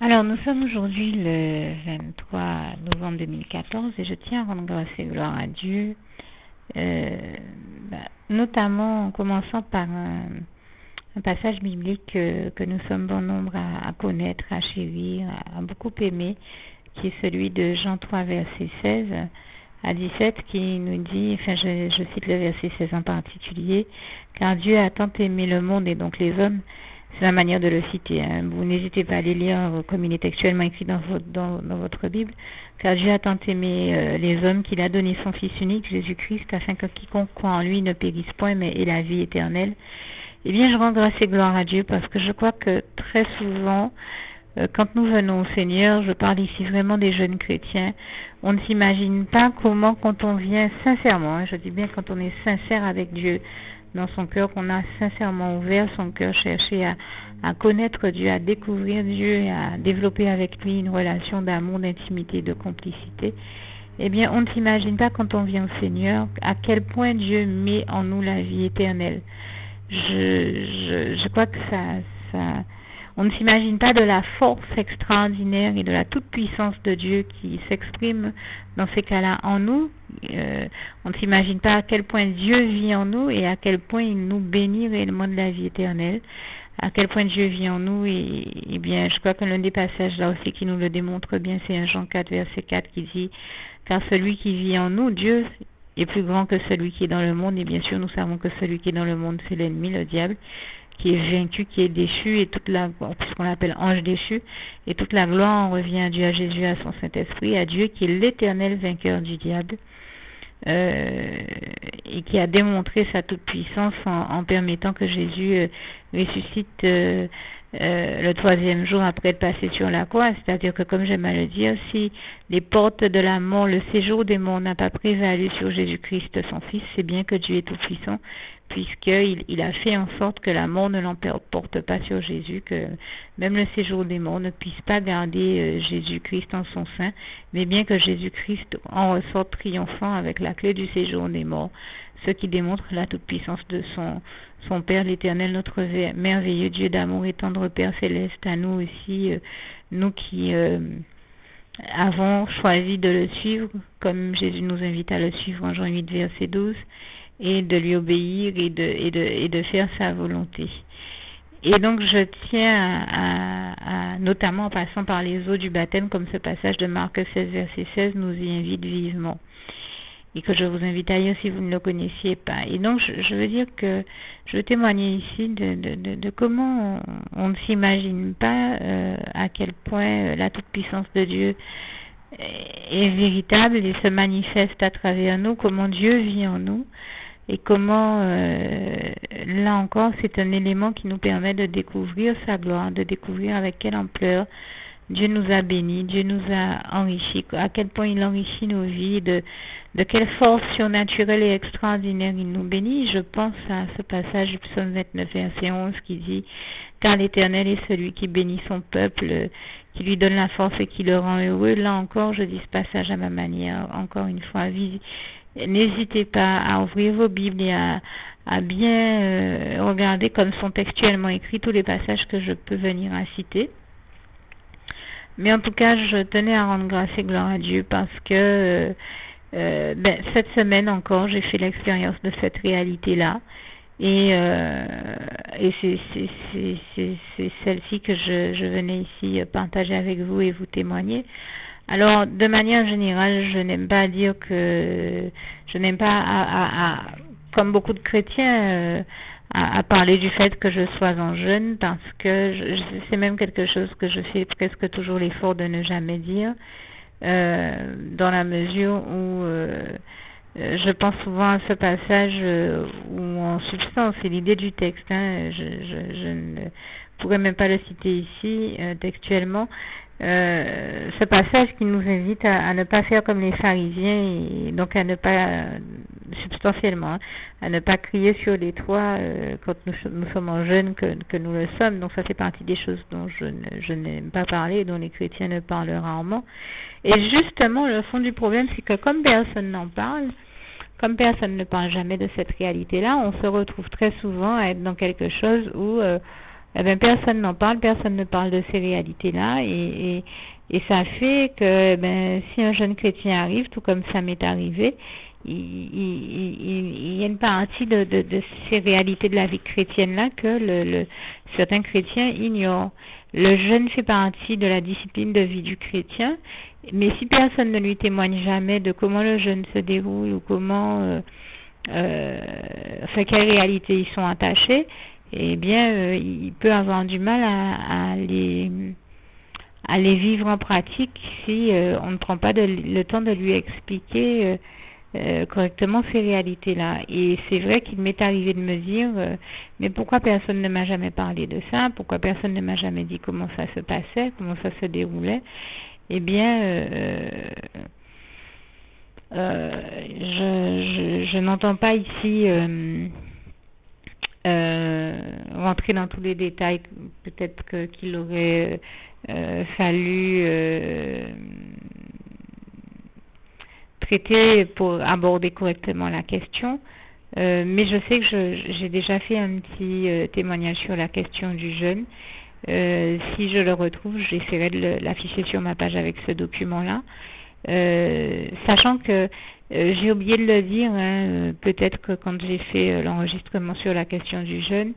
Alors, nous sommes aujourd'hui le 23 novembre 2014 et je tiens à rendre grâce et gloire à Dieu, notamment en commençant par un passage biblique que nous sommes bon nombre à connaître, à chérir, à beaucoup aimer, qui est celui de Jean 3, verset 16 à 17, qui nous dit, je cite le verset 16 en particulier, car Dieu a tant aimé le monde et donc les hommes. C'est la manière de le citer. Vous n'hésitez pas à les lire comme il est textuellement écrit dans votre Bible. Car Dieu a tant aimé les hommes qu'il a donné son Fils unique, Jésus-Christ, afin que quiconque croit en lui ne périsse point, mais ait la vie éternelle. Eh bien, je rends grâce et gloire à Dieu parce que je crois que très souvent, quand nous venons au Seigneur, je parle ici vraiment des jeunes chrétiens, on ne s'imagine pas comment, quand on vient sincèrement, je dis bien quand on est sincère avec Dieu, dans son cœur, qu'on a sincèrement ouvert son cœur, cherché à connaître Dieu, à découvrir Dieu et à développer avec lui une relation d'amour, d'intimité, de complicité, eh bien, on ne s'imagine pas quand on vient au Seigneur à quel point Dieu met en nous la vie éternelle. Je crois que on ne s'imagine pas de la force extraordinaire et de la toute-puissance de Dieu qui s'exprime dans ces cas-là en nous. On ne s'imagine pas à quel point Dieu vit en nous et à quel point il nous bénit réellement de la vie éternelle. À quel point Dieu vit en nous et bien, je crois que l'un des passages là aussi qui nous le démontre bien, c'est un Jean 4, verset 4 qui dit « Car celui qui vit en nous, Dieu, est plus grand que celui qui est dans le monde. » Et bien sûr, nous savons que celui qui est dans le monde, c'est l'ennemi, le diable, qui est vaincu, qui est déchu, et puisqu'on l'appelle ange déchu, et toute la gloire en revient à Dieu, à Jésus, à son Saint-Esprit, à Dieu qui est l'éternel vainqueur du diable, et qui a démontré sa toute-puissance en permettant que Jésus ressuscite le troisième jour après être passé sur la croix. C'est-à-dire que, comme j'aime à le dire, si les portes de la mort, le séjour des morts n'a pas prévalu sur Jésus-Christ, son Fils, c'est bien que Dieu est tout-puissant, puisqu'il a fait en sorte que la mort ne l'emporte pas sur Jésus, que même le séjour des morts ne puisse pas garder Jésus-Christ en son sein, mais bien que Jésus-Christ en ressorte triomphant avec la clé du séjour des morts, ce qui démontre la toute-puissance de son Père l'Éternel, notre merveilleux Dieu d'amour et tendre Père céleste, à nous aussi, nous qui avons choisi de le suivre, comme Jésus nous invite à le suivre en Jean 8, verset 12, et de lui obéir et de faire sa volonté. Et donc je tiens notamment en passant par les eaux du baptême, comme ce passage de Marc 16, verset 16 nous y invite vivement, et que je vous invite à lire si vous ne le connaissiez pas. Et donc je veux dire que je veux témoigner ici de comment on ne s'imagine pas à quel point la toute-puissance de Dieu est véritable et se manifeste à travers nous, comment Dieu vit en nous, et comment, là encore, c'est un élément qui nous permet de découvrir sa gloire, de découvrir avec quelle ampleur Dieu nous a bénis, Dieu nous a enrichis, à quel point il enrichit nos vies, de quelle force surnaturelle et extraordinaire il nous bénit. Je pense à ce passage du psaume 29, verset 11 qui dit « Car l'Éternel est celui qui bénit son peuple, qui lui donne la force et qui le rend heureux. » Là encore, je dis ce passage à ma manière, encore une fois, n'hésitez pas à ouvrir vos Bibles et à bien regarder comme sont textuellement écrits tous les passages que je peux venir à citer. Mais en tout cas, je tenais à rendre grâce et gloire à Dieu parce que cette semaine encore, j'ai fait l'expérience de cette réalité-là. Et c'est celle-ci que je venais ici partager avec vous et vous témoigner. Alors, de manière générale, je n'aime pas dire que je n'aime pas, comme beaucoup de chrétiens, à parler du fait que je sois en jeûne, parce que c'est même quelque chose que je fais presque toujours l'effort de ne jamais dire, dans la mesure où je pense souvent à ce passage où en substance, c'est l'idée du texte, je ne pourrais même pas le citer ici textuellement, ce passage qui nous invite à ne pas faire comme les pharisiens et donc à ne pas substantiellement à ne pas crier sur les toits quand nous sommes en jeûne que nous le sommes. Donc ça fait partie des choses dont je n'aime pas parler, dont les chrétiens ne parlent rarement. Et justement, le fond du problème, c'est que comme personne n'en parle, comme personne ne parle jamais de cette réalité-là, on se retrouve très souvent à être dans quelque chose où eh ben, personne n'en parle, personne ne parle de ces réalités-là, et ça fait que ben, si un jeune chrétien arrive, tout comme ça m'est arrivé, il y a une partie de ces réalités de la vie chrétienne-là que certains chrétiens ignorent. Le jeûne fait partie de la discipline de vie du chrétien, mais si personne ne lui témoigne jamais de comment le jeûne se déroule ou comment, quelles réalités ils sont attachés, eh bien, il peut avoir du mal à les vivre en pratique si on ne prend pas le temps de lui expliquer correctement ces réalités-là. Et c'est vrai qu'il m'est arrivé de me dire, mais pourquoi personne ne m'a jamais parlé de ça? Pourquoi personne ne m'a jamais dit comment ça se passait, comment ça se déroulait? Eh bien, je n'entends pas ici rentrer dans tous les détails. Peut-être qu'il aurait fallu traiter pour aborder correctement la question. Mais je sais que j'ai déjà fait un petit témoignage sur la question du jeûne. Si je le retrouve, j'essaierai de l'afficher sur ma page avec ce document-là. Sachant que j'ai oublié de le dire, hein, peut-être que quand j'ai fait l'enregistrement sur la question du jeûne,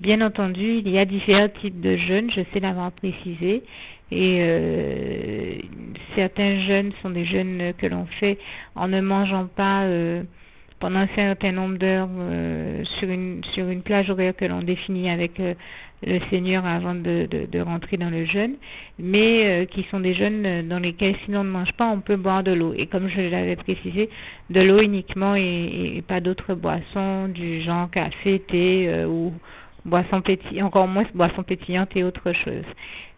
bien entendu, il y a différents types de jeûnes, je sais l'avoir précisé, et certains jeûnes sont des jeûnes que l'on fait en ne mangeant pas pendant un certain nombre d'heures sur une plage horaire que l'on définit avec le Seigneur avant de rentrer dans le jeûne, mais qui sont des jeûnes dans lesquels si l'on ne mange pas, on peut boire de l'eau. Et comme je l'avais précisé, de l'eau uniquement et pas d'autres boissons du genre café, thé ou boissons pétillantes, encore moins boissons pétillantes et autre chose.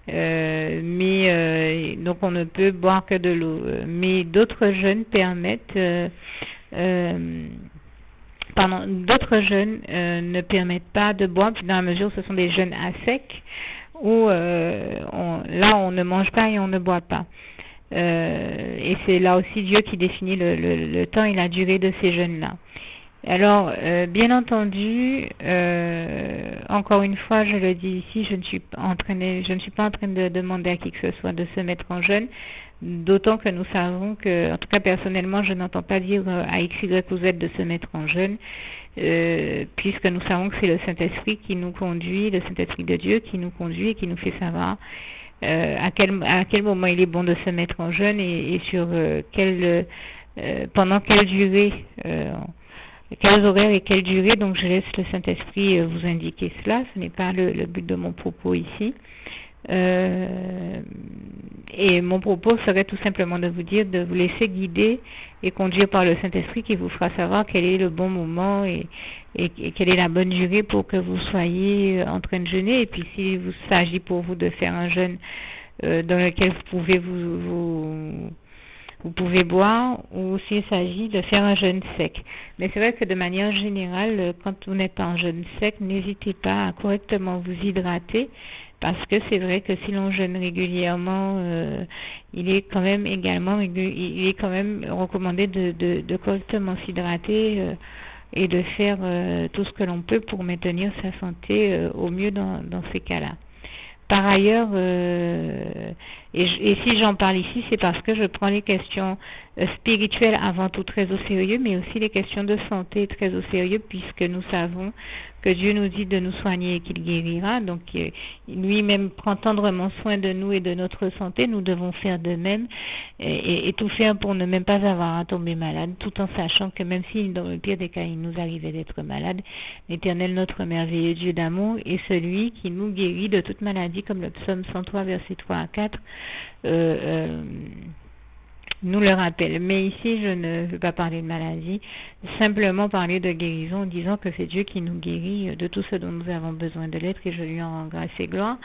Donc on ne peut boire que de l'eau. Mais d'autres jeûnes permettent d'autres jeûnes ne permettent pas de boire, dans la mesure où ce sont des jeûnes à sec, où là on ne mange pas et on ne boit pas. Et c'est là aussi Dieu qui définit le temps et la durée de ces jeûnes-là. Alors, bien entendu, encore une fois, je le dis ici, je ne suis pas en train de demander à qui que ce soit de se mettre en jeûne, d'autant que nous savons que, en tout cas personnellement, je n'entends pas dire à X, Y ou Z de se mettre en jeûne, puisque nous savons que c'est le Saint-Esprit qui nous conduit, le Saint-Esprit de Dieu qui nous conduit et qui nous fait savoir à quel moment il est bon de se mettre en jeûne et sur pendant quelle durée, quels horaires et quelle durée. Donc je laisse le Saint-Esprit vous indiquer cela, ce n'est pas le but de mon propos ici. Et mon propos serait tout simplement de vous dire de vous laisser guider et conduire par le Saint-Esprit qui vous fera savoir quel est le bon moment et quelle est la bonne durée pour que vous soyez en train de jeûner. Et puis s'il s'agit pour vous de faire un jeûne dans lequel vous pouvez vous pouvez boire, ou s'il s'agit de faire un jeûne sec. Mais c'est vrai que de manière générale, quand vous n'êtes pas en jeûne sec, n'hésitez pas à correctement vous hydrater, parce que c'est vrai que si l'on jeûne régulièrement, il est quand même recommandé de correctement s'hydrater et de faire tout ce que l'on peut pour maintenir sa santé au mieux dans ces cas-là. Par ailleurs, et si j'en parle ici, c'est parce que je prends les questions spirituelles avant tout très au sérieux, mais aussi les questions de santé très au sérieux, puisque nous savons que Dieu nous dit de nous soigner et qu'il guérira. Donc, lui-même prend tendrement soin de nous et de notre santé. Nous devons faire de même et tout faire pour ne même pas avoir à tomber malade, tout en sachant que même si dans le pire des cas, il nous arrivait d'être malade, l'Éternel, notre merveilleux Dieu d'amour, est celui qui nous guérit de toute maladie, comme le psaume 103, versets 3 à 4, nous le rappelle. Mais ici, je ne veux pas parler de maladie, simplement parler de guérison en disant que c'est Dieu qui nous guérit de tout ce dont nous avons besoin de l'être, et je lui en rends grâce et gloire.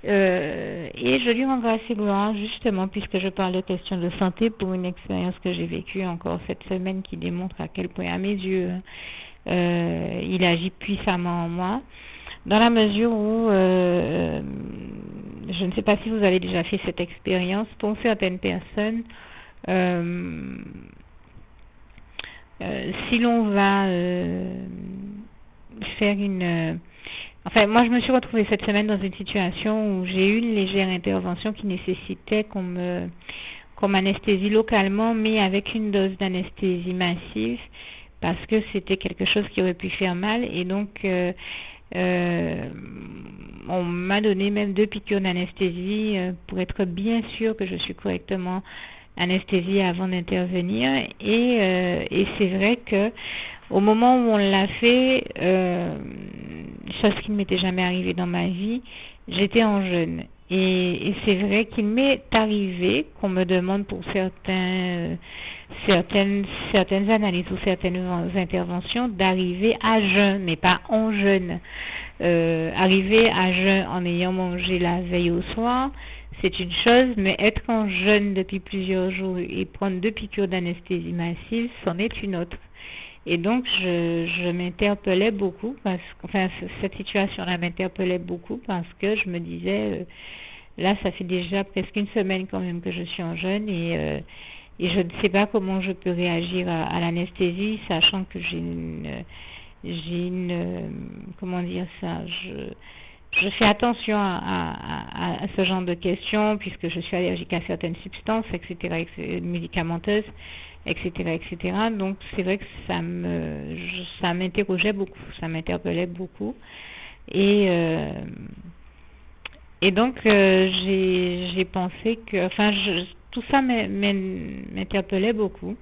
Et je lui rends grâce et gloire justement puisque je parle de questions de santé pour une expérience que j'ai vécue encore cette semaine qui démontre à quel point à mes yeux il agit puissamment en moi, dans la mesure où je ne sais pas si vous avez déjà fait cette expérience. Pour certaines personnes, si l'on va faire Enfin, moi, je me suis retrouvée cette semaine dans une situation où j'ai eu une légère intervention qui nécessitait qu'on m'anesthésie localement, mais avec une dose d'anesthésie massive, parce que c'était quelque chose qui aurait pu faire mal. Et donc, euh, on m'a donné même 2 piqûres d'anesthésie pour être bien sûr que je suis correctement anesthésiée avant d'intervenir. Et c'est vrai que au moment où on l'a fait, chose qui ne m'était jamais arrivée dans ma vie, j'étais en jeûne. Et c'est vrai qu'il m'est arrivé qu'on me demande pour certaines analyses ou certaines interventions d'arriver à jeun, mais pas en jeûne. Arriver à jeun en ayant mangé la veille au soir, c'est une chose, mais être en jeûne depuis plusieurs jours et prendre 2 piqûres d'anesthésie massive, c'en est une autre. Et donc, je m'interpellais beaucoup, cette situation-là m'interpellait beaucoup parce que je me disais, là, ça fait déjà presque une semaine quand même que je suis en jeûne et je ne sais pas comment je peux réagir à l'anesthésie, sachant que comment dire ça, je fais attention à ce genre de questions puisque je suis allergique à certaines substances, etc., médicamenteuses, etc., etc. Donc c'est vrai que ça m'interrogeait beaucoup, ça m'interpellait beaucoup. Et donc j'ai pensé que, tout ça m'interpellait beaucoup.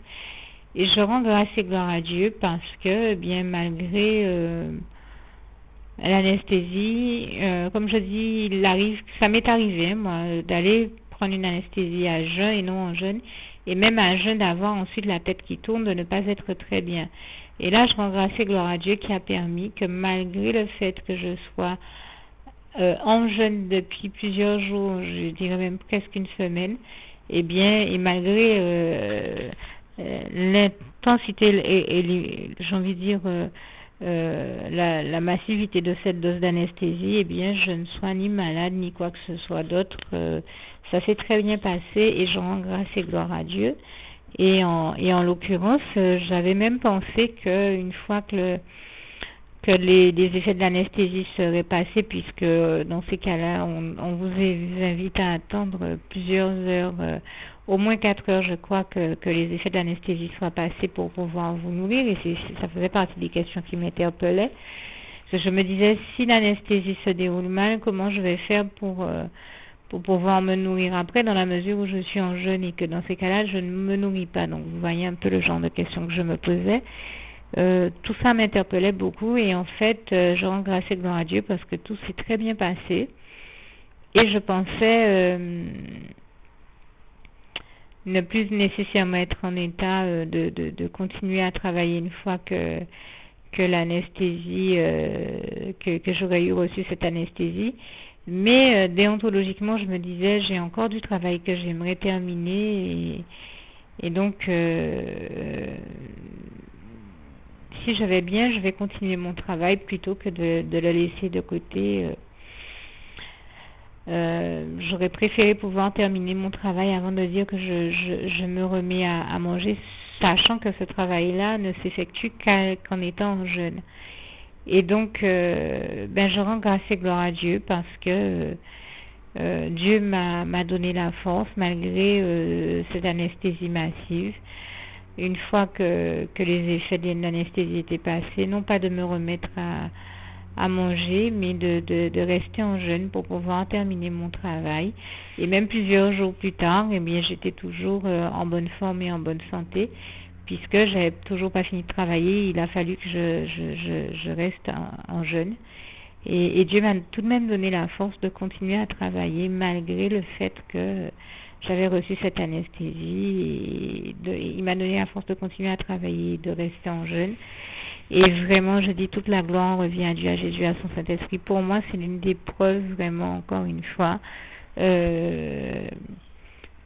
Et je rends grâce et gloire à Dieu parce que, bien malgré l'anesthésie, comme je dis, ça m'est arrivé, moi, d'aller prendre une anesthésie à jeun et non en jeûne, et même à jeun d'avoir ensuite la tête qui tourne, de ne pas être très bien. Et là, je rends grâce et gloire à Dieu qui a permis que malgré le fait que je sois en jeûne depuis plusieurs jours, je dirais même presque une semaine, et bien, et malgré l'intensité et j'ai envie de dire la massivité de cette dose d'anesthésie, eh bien, je ne sois ni malade ni quoi que ce soit d'autre. Ça s'est très bien passé et je rends grâce et gloire à Dieu. Et en l'occurrence, j'avais même pensé qu'une fois que les effets de l'anesthésie seraient passés, puisque dans ces cas-là, on vous invite à attendre plusieurs heures, au moins 4 heures, je crois, que les effets de l'anesthésie soient passés pour pouvoir vous nourrir. Et ça faisait partie des questions qui m'interpellaient. Parce que je me disais, si l'anesthésie se déroule mal, comment je vais faire pour pouvoir me nourrir après, dans la mesure où je suis en jeûne et que dans ces cas-là, je ne me nourris pas. Donc, vous voyez un peu le genre de questions que je me posais. Tout ça m'interpellait beaucoup et en fait, je rends grâce et gloire à Dieu parce que tout s'est très bien passé. Et je pensais ne plus nécessairement être en état de continuer à travailler une fois que l'anesthésie, que j'aurais eu reçu cette anesthésie. Mais déontologiquement, je me disais, j'ai encore du travail que j'aimerais terminer et donc si je vais bien, je vais continuer mon travail plutôt que de le laisser de côté. J'aurais préféré pouvoir terminer mon travail avant de dire que je me remets à manger, sachant que ce travail-là ne s'effectue qu'en étant en jeûne. Et donc, je rends grâce et gloire à Dieu parce que Dieu m'a donné la force malgré cette anesthésie massive. Une fois que les effets de l'anesthésie étaient passés, non pas de me remettre à manger, mais de rester en jeûne pour pouvoir terminer mon travail. Et même plusieurs jours plus tard, eh bien, j'étais toujours en bonne forme et en bonne santé, puisque j'avais toujours pas fini de travailler. Il a fallu que je reste en jeûne. Et Dieu m'a tout de même donné la force de continuer à travailler malgré le fait que j'avais reçu cette anesthésie. Il m'a donné la force de continuer à travailler, de rester en jeûne. Et vraiment, je dis toute la gloire revient à Dieu, à Jésus, à son Saint-Esprit. Pour moi, c'est l'une des preuves, vraiment, encore une fois, de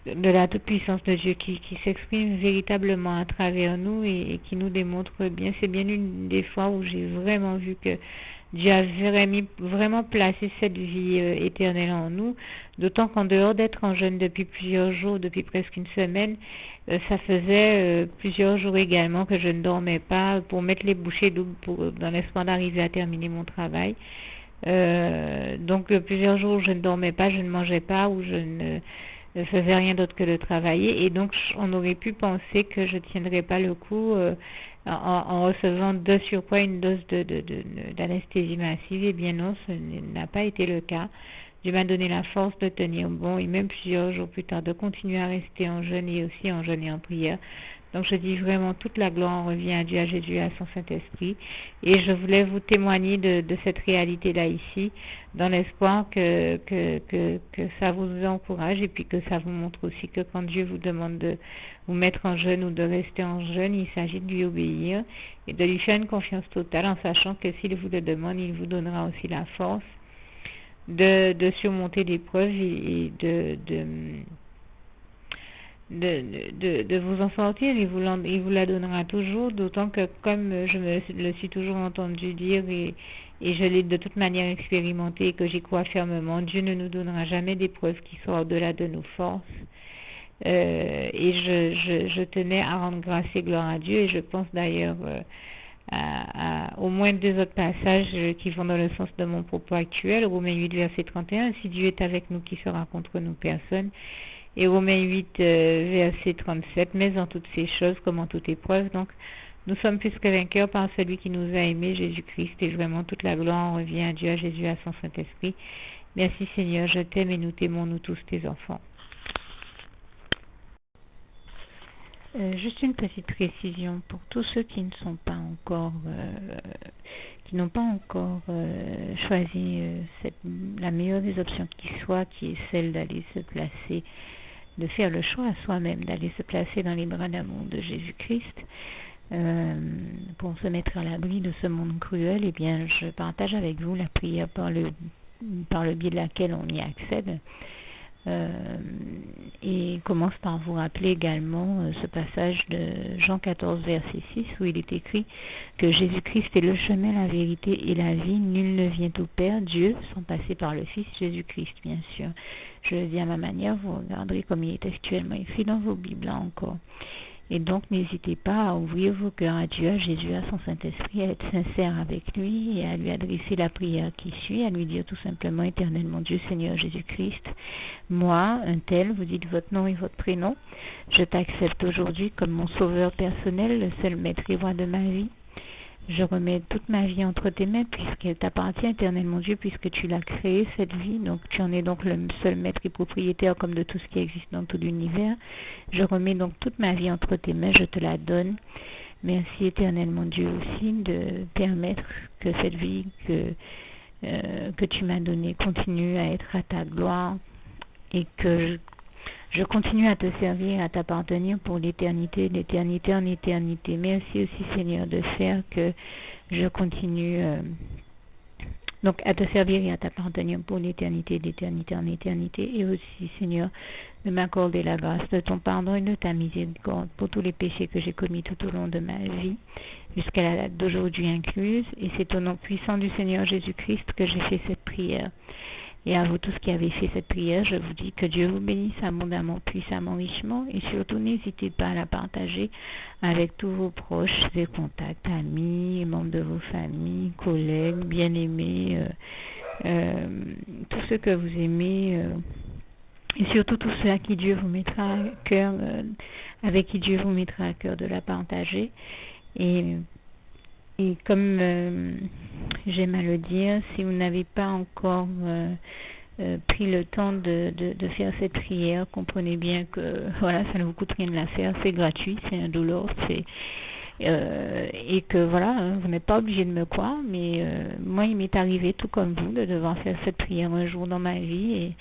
la toute-puissance de Dieu qui s'exprime véritablement à travers nous et qui nous démontre bien. C'est bien une des fois où j'ai vraiment vu que Dieu a vraiment placé cette vie éternelle en nous, d'autant qu'en dehors d'être en jeûne depuis plusieurs jours, depuis presque une semaine, ça faisait plusieurs jours également que je ne dormais pas pour mettre les bouchées doubles dans l'espoir d'arriver à terminer mon travail. Donc plusieurs jours je ne dormais pas, je ne mangeais pas ou je ne faisais rien d'autre que de travailler, et donc on aurait pu penser que je tiendrais pas le coup en recevant de surcroît une dose d'anesthésie massive. Et bien non, ce n'a pas été le cas. Dieu m'a donné la force de tenir bon, et même plusieurs jours plus tard de continuer à rester en jeûne et aussi en jeûne et en prière. Donc je dis vraiment toute la gloire revient à Dieu, à Jésus, à son Saint-Esprit. Et je voulais vous témoigner de cette réalité-là ici, dans l'espoir que ça vous encourage, et puis que ça vous montre aussi que quand Dieu vous demande de vous mettre en jeûne ou de rester en jeûne, il s'agit de lui obéir et de lui faire une confiance totale, en sachant que s'il vous le demande, il vous donnera aussi la force de surmonter l'épreuve et de vous en sortir. Il vous la donnera toujours, d'autant que comme je me le suis toujours entendu dire, et je l'ai de toute manière expérimenté et que j'y crois fermement, Dieu ne nous donnera jamais d'épreuves qui soient au-delà de nos forces. Et je tenais à rendre grâce et gloire à Dieu, et je pense d'ailleurs à au moins 2 autres passages qui vont dans le sens de mon propos actuel. Romains 8 verset 31, si Dieu est avec nous, qui sera contre nous? Personne. Et Romains 8 verset 37, mais en toutes ces choses comme en toute épreuve, donc nous sommes plus que vainqueurs par celui qui nous a aimés, Jésus-Christ. Et vraiment toute la gloire revient à Dieu, à Jésus, à son Saint-Esprit. Merci Seigneur, je t'aime et nous t'aimons, nous tous tes enfants. Juste une petite précision pour tous ceux qui ne sont pas encore, qui n'ont pas encore choisi la meilleure des options qui soit, qui est celle d'aller se placer, de faire le choix à soi-même, d'aller se placer dans les bras d'amour de Jésus-Christ, pour se mettre à l'abri de ce monde cruel. Eh bien, je partage avec vous la prière par le biais de laquelle on y accède. Et commence par vous rappeler également ce passage de Jean 14 verset 6 où il est écrit que Jésus-Christ est le chemin, la vérité et la vie. Nul ne vient au Père, Dieu, sans passer par le Fils Jésus-Christ, bien sûr. Je le dis à ma manière, vous regarderez comme il est actuellement écrit dans vos Bibles là encore. Et donc, n'hésitez pas à ouvrir vos cœurs à Dieu, à Jésus, à son Saint-Esprit, à être sincère avec lui et à lui adresser la prière qui suit, à lui dire tout simplement: Éternel mon Dieu, Seigneur Jésus-Christ, moi, un tel, vous dites votre nom et votre prénom, je t'accepte aujourd'hui comme mon sauveur personnel, le seul maître et roi de ma vie. Je remets toute ma vie entre tes mains, puisqu'elle t'appartient, Éternel mon Dieu, puisque tu l'as créée, cette vie. Donc tu en es donc le seul maître et propriétaire comme de tout ce qui existe dans tout l'univers. Je remets donc toute ma vie entre tes mains, je te la donne. Merci, Éternel mon Dieu, aussi de permettre que cette vie que tu m'as donnée continue à être à ta gloire, et que je continue à te servir, à t'appartenir pour l'éternité, d'éternité en éternité. Merci aussi, Seigneur, de faire que je continue donc à te servir et à t'appartenir pour l'éternité, d'éternité en éternité. Et aussi, Seigneur, de m'accorder la grâce de ton pardon et de ta miséricorde pour tous les péchés que j'ai commis tout au long de ma vie, jusqu'à la date d'aujourd'hui incluse. Et c'est au nom puissant du Seigneur Jésus-Christ que j'ai fait cette prière. Et à vous tous qui avez fait cette prière, je vous dis que Dieu vous bénisse abondamment, puissamment, richement, et surtout n'hésitez pas à la partager avec tous vos proches et contacts, amis, membres de vos familles, collègues, bien-aimés, tous ceux que vous aimez, et surtout tous ceux à qui Dieu vous mettra à cœur, avec qui Dieu vous mettra à cœur de la partager. Et comme j'aime à le dire, si vous n'avez pas encore pris le temps de faire cette prière, comprenez bien que voilà, ça ne vous coûte rien de la faire, c'est gratuit, c'est indolore, et que voilà, vous n'êtes pas obligé de me croire, mais moi il m'est arrivé tout comme vous de devoir faire cette prière un jour dans ma vie,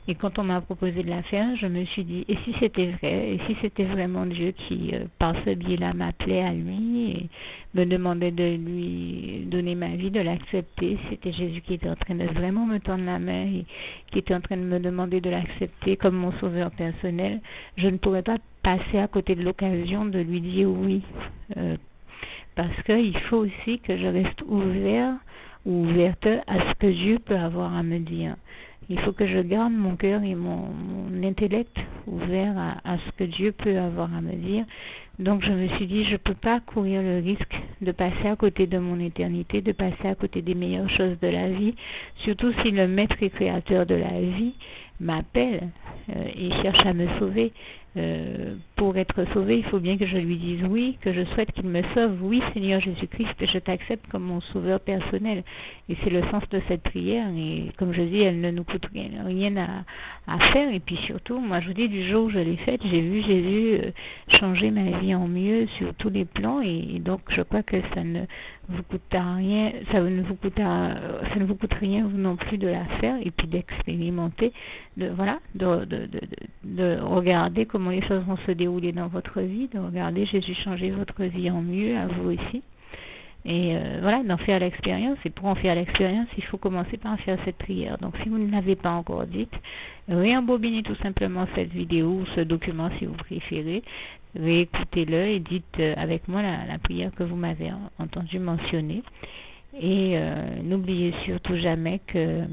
et quand on m'a proposé de la faire, je me suis dit, et si c'était vrai, et si c'était vraiment Dieu qui, par ce biais-là, m'appelait à lui et me demandait de lui donner ma vie, de l'accepter, c'était Jésus qui était en train de vraiment me tendre la main et qui était en train de me demander de l'accepter comme mon sauveur personnel, je ne pourrais pas passer à côté de l'occasion de lui dire oui, parce qu'il faut aussi que je reste ouvert ou ouverte à ce que Dieu peut avoir à me dire. Il faut que je garde mon cœur et mon intellect ouvert à ce que Dieu peut avoir à me dire, Donc je me suis dit, je ne peux pas courir le risque de passer à côté de mon éternité, de passer à côté des meilleures choses de la vie, surtout si le maître et créateur de la vie m'appelle et cherche à me sauver. Pour être sauvé, il faut bien que je lui dise oui, que je souhaite qu'il me sauve. Oui, Seigneur Jésus-Christ, je t'accepte comme mon sauveur personnel. Et c'est le sens de cette prière. Et comme je dis, elle ne nous coûte rien à faire. Et puis surtout, moi je vous dis, du jour où je l'ai faite, j'ai vu Jésus changer ma vie en mieux sur tous les plans. Et donc je crois que ça ne vous coûte rien, ça ne vous coûte rien vous non plus de la faire et puis d'expérimenter, de regarder comment les choses vont se dérouler dans votre vie, de regarder Jésus changer votre vie en mieux, à vous aussi. Et d'en faire l'expérience. Et pour en faire l'expérience, il faut commencer par faire cette prière. Donc si vous ne l'avez pas encore dite, réembobinez tout simplement cette vidéo ou ce document si vous préférez, réécoutez-le et dites avec moi la prière que vous m'avez entendu mentionner. Et n'oubliez surtout jamais que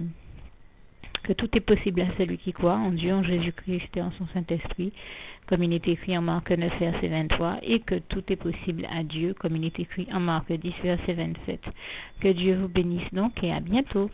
tout est possible à celui qui croit en Dieu, en Jésus-Christ et en son Saint-Esprit, comme il est écrit en Marc 9, verset 23, et que tout est possible à Dieu, comme il est écrit en Marc 10, verset 27. Que Dieu vous bénisse donc et à bientôt.